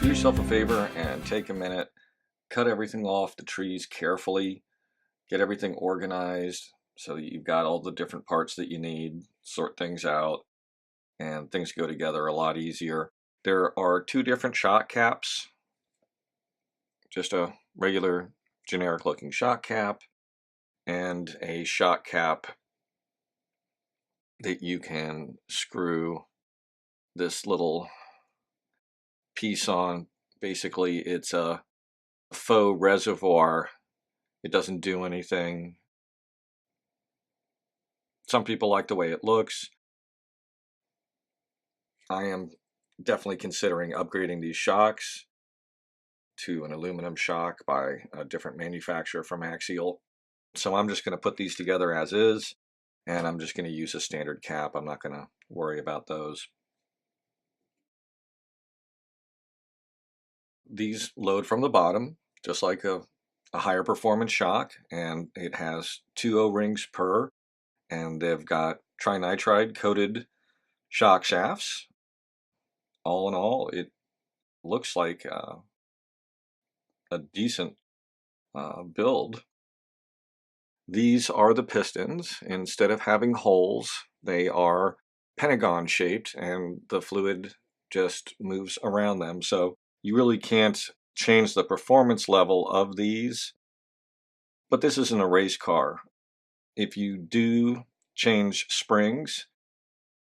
do yourself a favor and take a minute, cut everything off the trees carefully, get everything organized so that you've got all the different parts that you need, sort things out, and things go together a lot easier. There are two different shock caps, just a regular generic looking shock cap and a shock cap that you can screw this little piece on. Basically, it's a faux reservoir. It doesn't do anything. Some people like the way it looks. I am definitely considering upgrading these shocks to an aluminum shock by a different manufacturer from Axial. So I'm just going to put these together as is, and I'm just going to use a standard cap. I'm not going to worry about those. These load from the bottom, just like a higher performance shock, and it has 2 O-rings per, and they've got trinitride coated shock shafts. All in all, it looks like a decent build. These are the pistons. Instead of having holes, they are pentagon shaped, and the fluid just moves around them. So you really can't change the performance level of these, but this isn't a race car. If you do change springs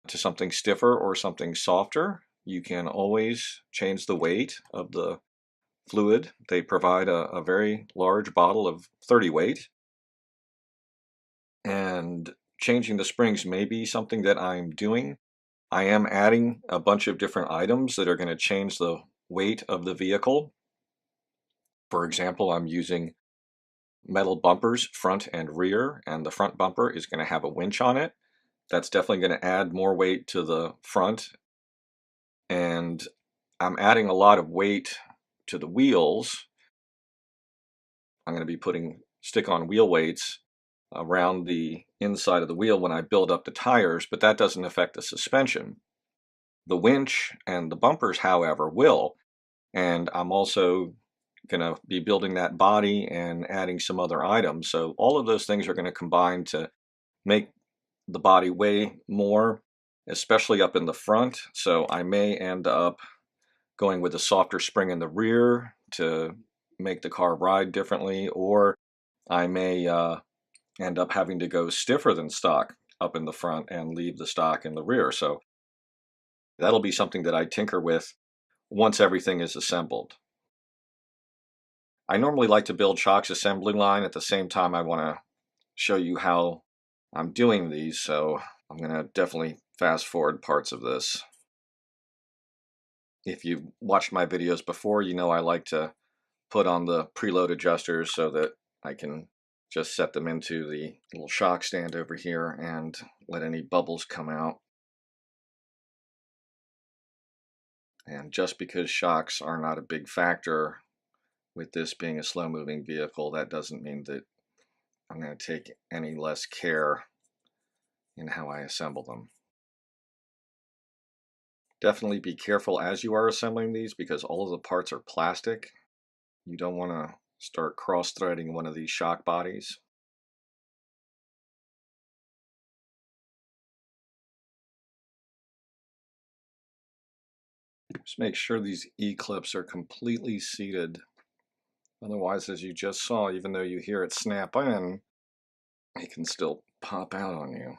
to something stiffer or something softer, you can always change the weight of the fluid. They provide a very large bottle of 30 weight, and changing the springs may be something that I'm doing. I am adding a bunch of different items that are going to change the weight of the vehicle. For example, I'm using metal bumpers front and rear, and the front bumper is going to have a winch on it. That's definitely going to add more weight to the front, and I'm adding a lot of weight to the wheels. I'm going to be putting stick-on wheel weights around the inside of the wheel when I build up the tires, but that doesn't affect the suspension. The winch and the bumpers, however, will, and I'm also going to be building that body and adding some other items. So all of those things are going to combine to make the body weigh more, especially up in the front. So I may end up going with a softer spring in the rear to make the car ride differently, or I may end up having to go stiffer than stock up in the front and leave the stock in the rear. So that'll be something that I tinker with once everything is assembled. I normally like to build shocks assembly line at the same time I want to show you how I'm doing these, so I'm going to definitely fast forward parts of this. If you've watched my videos before, you know I like to put on the preload adjusters so that I can just set them into the little shock stand over here and let any bubbles come out. And just because shocks are not a big factor with this being a slow-moving vehicle, that doesn't mean that I'm going to take any less care in how I assemble them. Definitely be careful as you are assembling these because all of the parts are plastic. You don't want to start cross-threading one of these shock bodies. Just make sure these E-clips are completely seated. Otherwise, as you just saw, even though you hear it snap in, it can still pop out on you.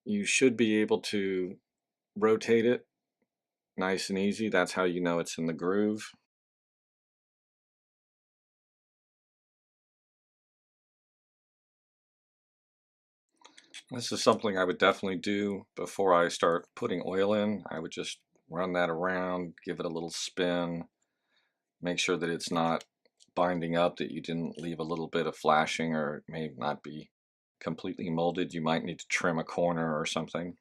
You should be able to rotate it nice and easy. That's how you know it's in the groove. This is something I would definitely do before I start putting oil in. I would just run that around, give it a little spin, make sure that it's not binding up, that you didn't leave a little bit of flashing, or it may not be completely molded. You might need to trim a corner or something.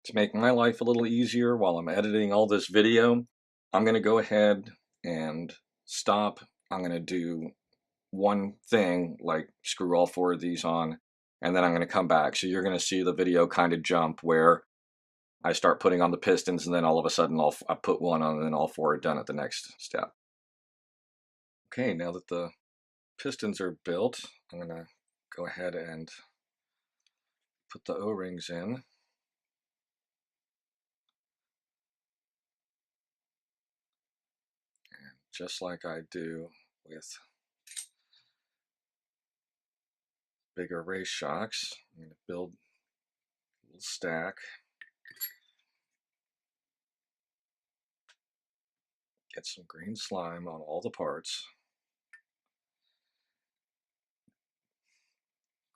To make my life a little easier while I'm editing all this video, I'm going to go ahead and stop. I'm going to do one thing, like screw all 4 of these on, and then I'm going to come back. So you're going to see the video kind of jump where I start putting on the pistons, and then all of a sudden I put one on, and then all 4 are done at the next step. Okay, now that the pistons are built, I'm going to go ahead and put the O-rings in. And just like I do with bigger race shocks, I'm going to build a little stack. Get some green slime on all the parts.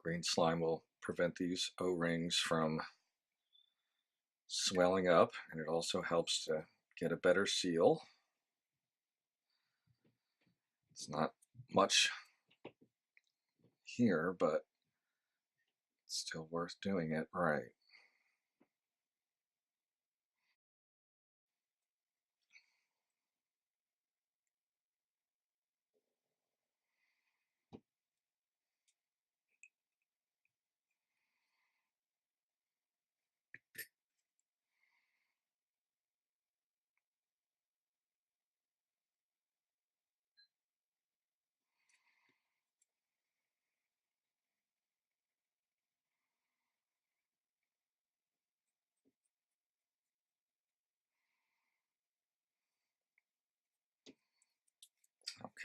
Green slime will prevent these O-rings from swelling up, and it also helps to get a better seal. It's not much here, but it's still worth doing it right.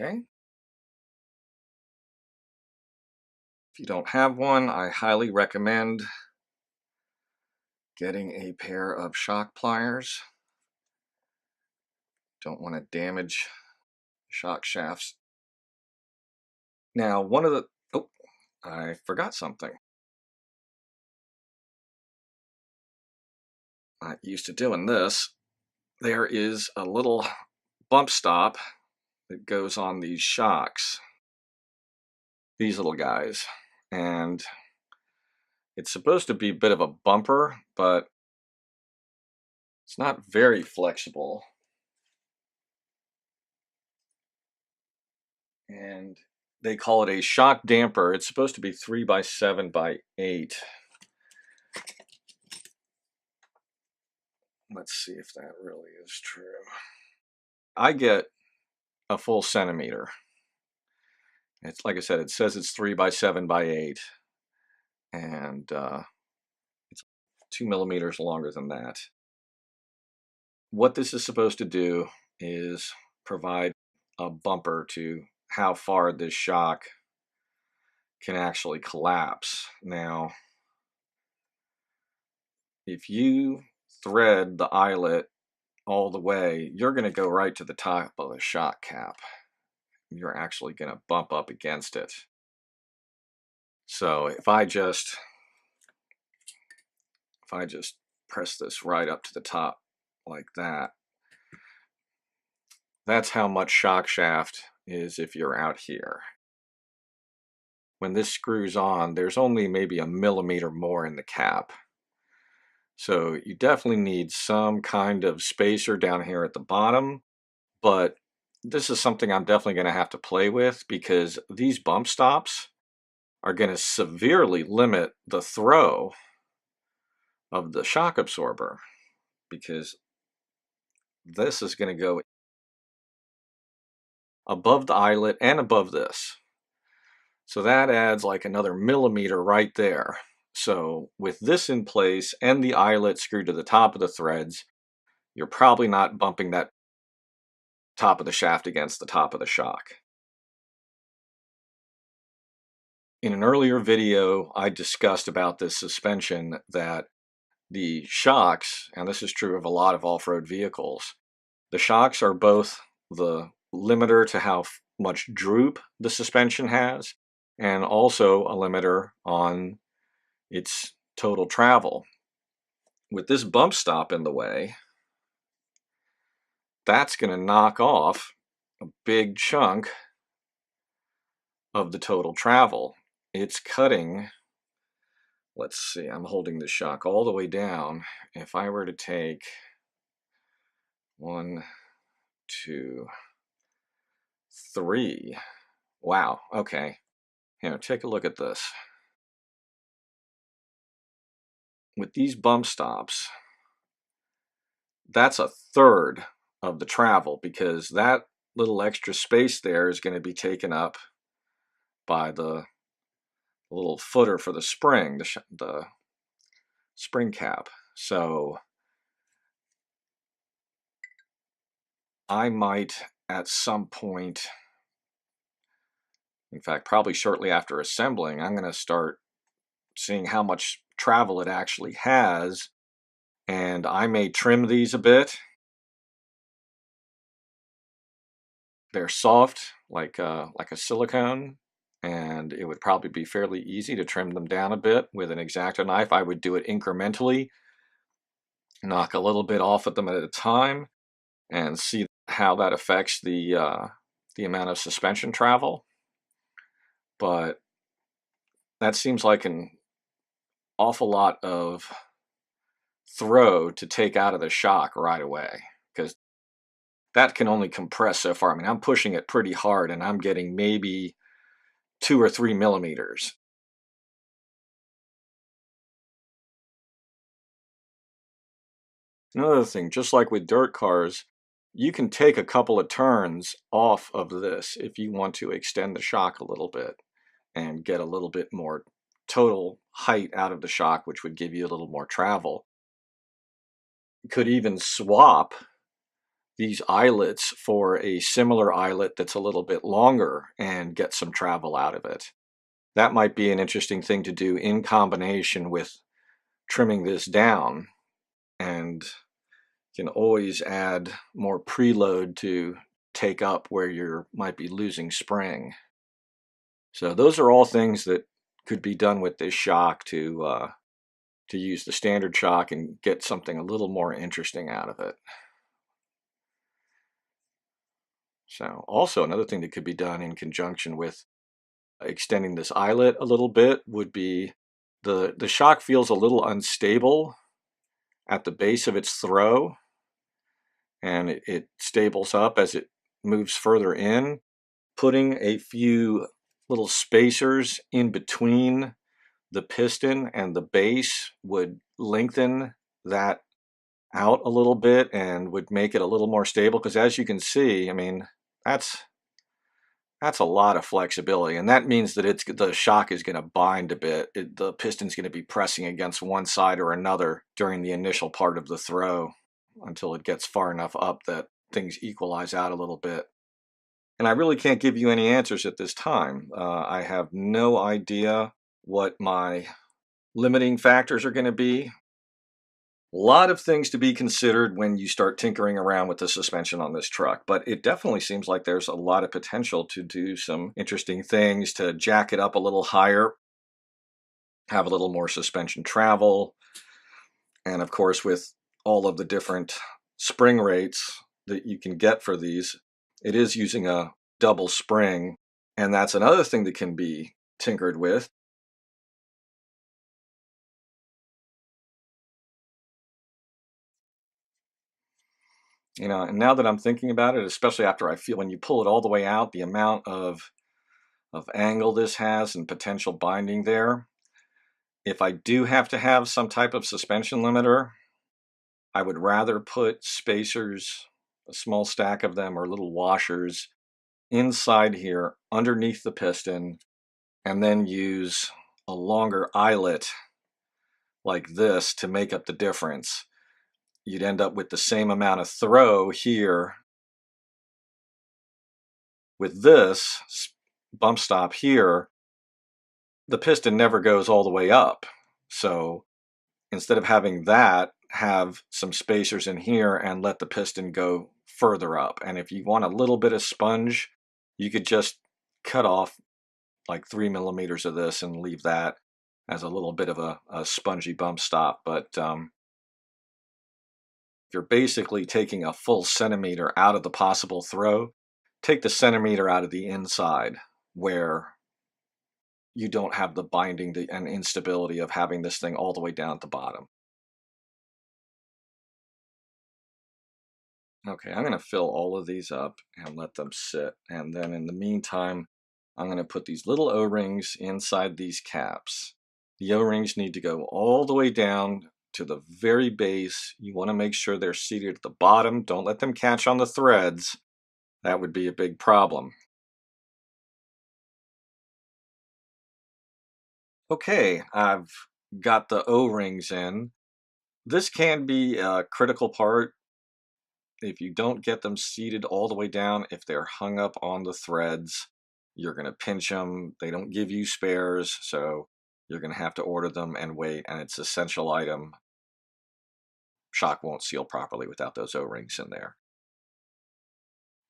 Okay. If you don't have one, I highly recommend getting a pair of shock pliers. Don't want to damage shock shafts. Now, oh, I forgot something. Not used to doing this. There is a little bump stop that goes on these shocks. These little guys. And it's supposed to be a bit of a bumper, but it's not very flexible. And they call it a shock damper. It's supposed to be 3 by 7 by 8. Let's see if that really is true. I get a full centimeter. It's like I said, it says it's 3 by 7 by 8. And it's 2 millimeters longer than that. What this is supposed to do is provide a bumper to how far this shock can actually collapse. Now, if you thread the eyelet all the way, you're going to go right to the top of the shock cap. You're actually going to bump up against it. So if I just press this right up to the top like that, that's how much shock shaft is if you're out here. When this screws on, there's only maybe a millimeter more in the cap. So you definitely need some kind of spacer down here at the bottom, but this is something I'm definitely going to have to play with because these bump stops are going to severely limit the throw of the shock absorber, because this is going to go above the eyelet and above this. So that adds like another millimeter right there. So with this in place and the eyelet screwed to the top of the threads, you're probably not bumping that top of the shaft against the top of the shock. In an earlier video, I discussed about this suspension that the shocks, and this is true of a lot of off-road vehicles, the shocks are both the limiter to how much droop the suspension has, and also a limiter on its total travel. With this bump stop in the way, that's going to knock off a big chunk of the total travel. It's cutting, let's see, I'm holding the shock all the way down. If I were to take 1, 2, 3, Wow, okay. Here, take a look at this. With these bump stops, that's a third of the travel because that little extra space there is going to be taken up by the little footer for the spring, the spring cap. So I might at some point, in fact, probably shortly after assembling, I'm going to start seeing how much travel it actually has. And I may trim these a bit. They're soft, like a silicone, and it would probably be fairly easy to trim them down a bit with an X-Acto knife. I would do it incrementally, knock a little bit off at them at a time, and see how that affects the amount of suspension travel. But that seems like an awful lot of throw to take out of the shock right away, because that can only compress so far. I mean, I'm pushing it pretty hard and I'm getting maybe 2 or 3 millimeters. Another thing, just like with dirt cars, you can take a couple of turns off of this if you want to extend the shock a little bit and get a little bit more total height out of the shock, which would give you a little more travel. You could even swap these eyelets for a similar eyelet that's a little bit longer and get some travel out of it. That might be an interesting thing to do in combination with trimming this down, and you can always add more preload to take up where you might be losing spring. So those are all things that could be done with this shock to use the standard shock and get something a little more interesting out of it. So also another thing that could be done in conjunction with extending this eyelet a little bit would be the shock feels a little unstable at the base of its throw, and it stables up as it moves further in. Putting a few little spacers in between the piston and the base would lengthen that out a little bit and would make it a little more stable, because as you can see, I mean, that's a lot of flexibility, and that means that the shock is going to bind a bit. The piston's going to be pressing against one side or another during the initial part of the throw until it gets far enough up that things equalize out a little bit. And I really can't give you any answers at this time. I have no idea what my limiting factors are going to be. A lot of things to be considered when you start tinkering around with the suspension on this truck, but it definitely seems like there's a lot of potential to do some interesting things, to jack it up a little higher, have a little more suspension travel, and of course with all of the different spring rates that you can get for these, it is using a double spring, and that's another thing that can be tinkered with. And now that I'm thinking about it, especially after I feel when you pull it all the way out, the amount of angle this has and potential binding there. If I do have to have some type of suspension limiter, I would rather put spacers, a small stack of them, or little washers inside here underneath the piston, and then use a longer eyelet like this to make up the difference. You'd end up with the same amount of throw here. With this bump stop here, the piston never goes all the way up. So instead of having that, have some spacers in here and let the piston go further up. And if you want a little bit of sponge, you could just cut off like 3 millimeters of this and leave that as a little bit of a spongy bump stop. But you're basically taking a full centimeter out of the possible throw. Take the centimeter out of the inside where you don't have the binding and instability of having this thing all the way down at the bottom. Okay, I'm going to fill all of these up and let them sit. And then in the meantime, I'm going to put these little O-rings inside these caps. The O-rings need to go all the way down to the very base. You want to make sure they're seated at the bottom. Don't let them catch on the threads. That would be a big problem. Okay, I've got the O-rings in. This can be a critical part if you don't get them seated all the way down. If they're hung up on the threads, you're going to pinch them. They don't give you spares, so you're going to have to order them and wait, and it's an essential item. Shock won't seal properly without those O-rings in there.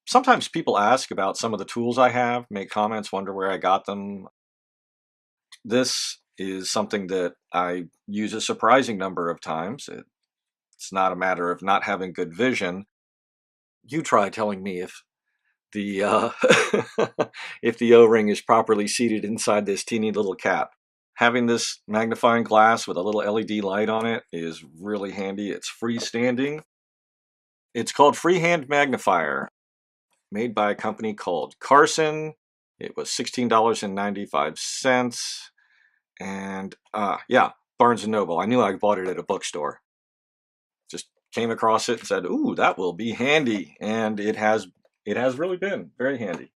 Sometimes people ask about some of the tools I have, make comments, wonder where I got them. This is something that I use a surprising number of times. It's not a matter of not having good vision. You try telling me if the if the O-ring is properly seated inside this teeny little cap. Having this magnifying glass with a little LED light on it is really handy. It's freestanding. It's called Freehand Magnifier, made by a company called Carson. It was $16.95. And yeah, Barnes & Noble. I knew I bought it at a bookstore. Just came across it and said, ooh, that will be handy. And it has really been very handy.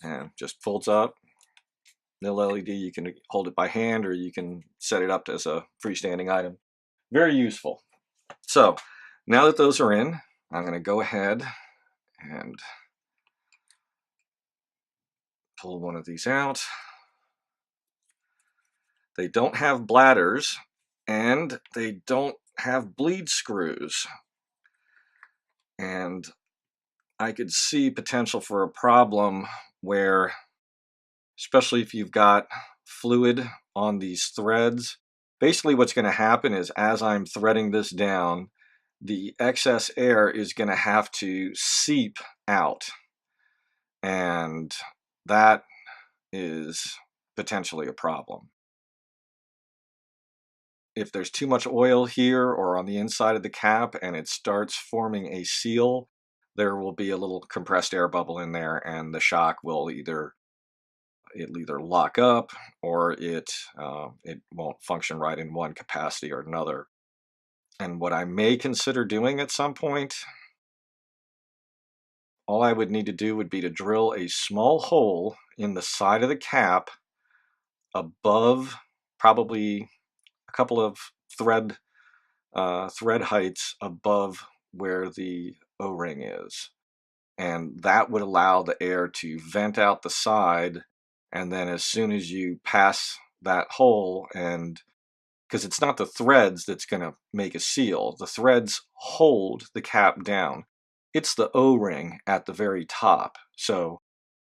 And just folds up. No LED, you can hold it by hand or you can set it up as a freestanding item. Very useful. So now that those are in, I'm going to go ahead and pull one of these out. They don't have bladders and they don't have bleed screws. And I could see potential for a problem where, especially if you've got fluid on these threads, basically what's going to happen is as I'm threading this down, the excess air is going to have to seep out. And that is potentially a problem. If there's too much oil here or on the inside of the cap and it starts forming a seal, there will be a little compressed air bubble in there and the shock will either lock up or it won't function right in one capacity or another. And what I may consider doing at some point, all I would need to do would be to drill a small hole in the side of the cap above probably a couple of thread heights above where the O-ring is. And that would allow the air to vent out the side. And then as soon as you pass that hole, and because it's not the threads that's going to make a seal, the threads hold the cap down. It's the O-ring at the very top. So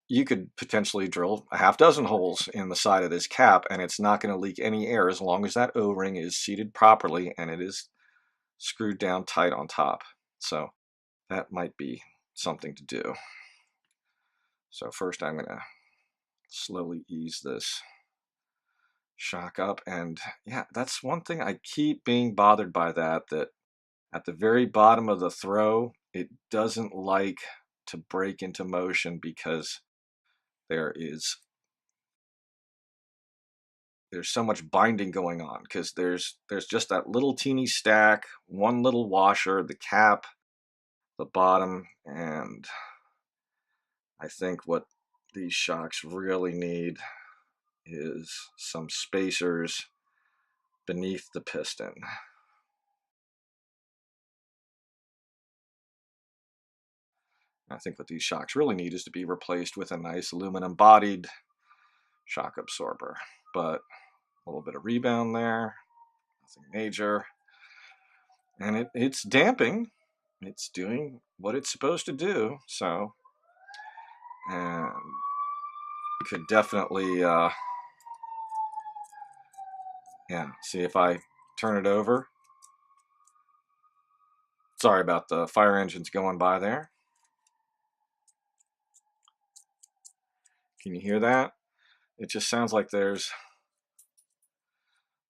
you could potentially drill a half dozen holes in the side of this cap and it's not going to leak any air as long as that O-ring is seated properly and it is screwed down tight on top. So that might be something to do. So first I'm going to slowly ease this shock up, and yeah, that's one thing I keep being bothered by, that at the very bottom of the throw it doesn't like to break into motion because there's so much binding going on, because there's just that little teeny stack, one little washer, the cap, the bottom, and I think what these shocks really need is some spacers beneath the piston. I think what these shocks really need is to be replaced with a nice aluminum bodied shock absorber. But a little bit of rebound there, nothing major. And it's damping. It's doing what it's supposed to do. So, and could definitely, yeah, see if I turn it over. Sorry about the fire engines going by there. Can you hear that? It just sounds like there's,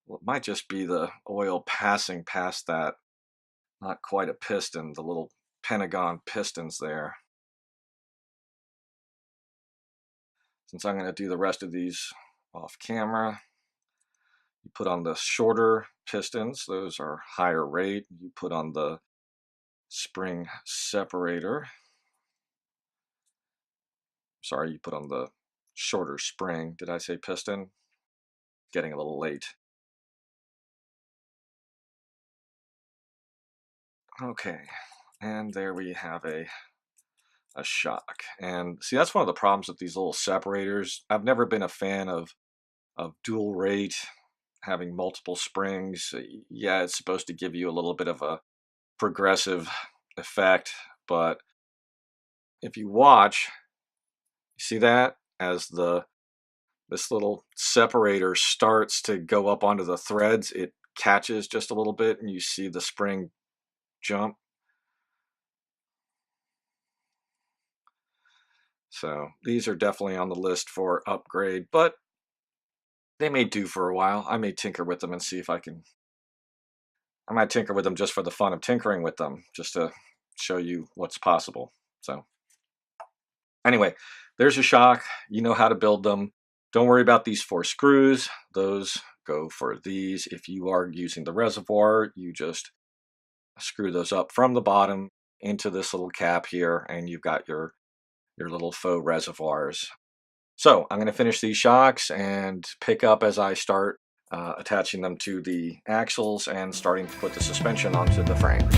well, it might just be the oil passing past that, not quite a piston, the little pentagon pistons there. since I'm going to do the rest of these off camera, you put on the shorter pistons. Those are higher rate. You put on the spring separator. Sorry, you put on the shorter spring. Did I say piston? Getting a little late. Okay, and there we have a shock. And see, that's one of the problems with these little separators. I've never been a fan of dual rate, having multiple springs. Yeah, it's supposed to give you a little bit of a progressive effect, but if you watch, you see that as this little separator starts to go up onto the threads, it catches just a little bit and you see the spring jump. So these are definitely on the list for upgrade, but they may do for a while. I may tinker with them and see if I might tinker with them just for the fun of tinkering with them, just to show you what's possible. So anyway, there's a shock. You know how to build them. Don't worry about these 4 screws. Those go for these. If you are using the reservoir, you just screw those up from the bottom into this little cap here, and you've got your little faux reservoirs. So I'm going to finish these shocks and pick up as I start attaching them to the axles and starting to put the suspension onto the frame.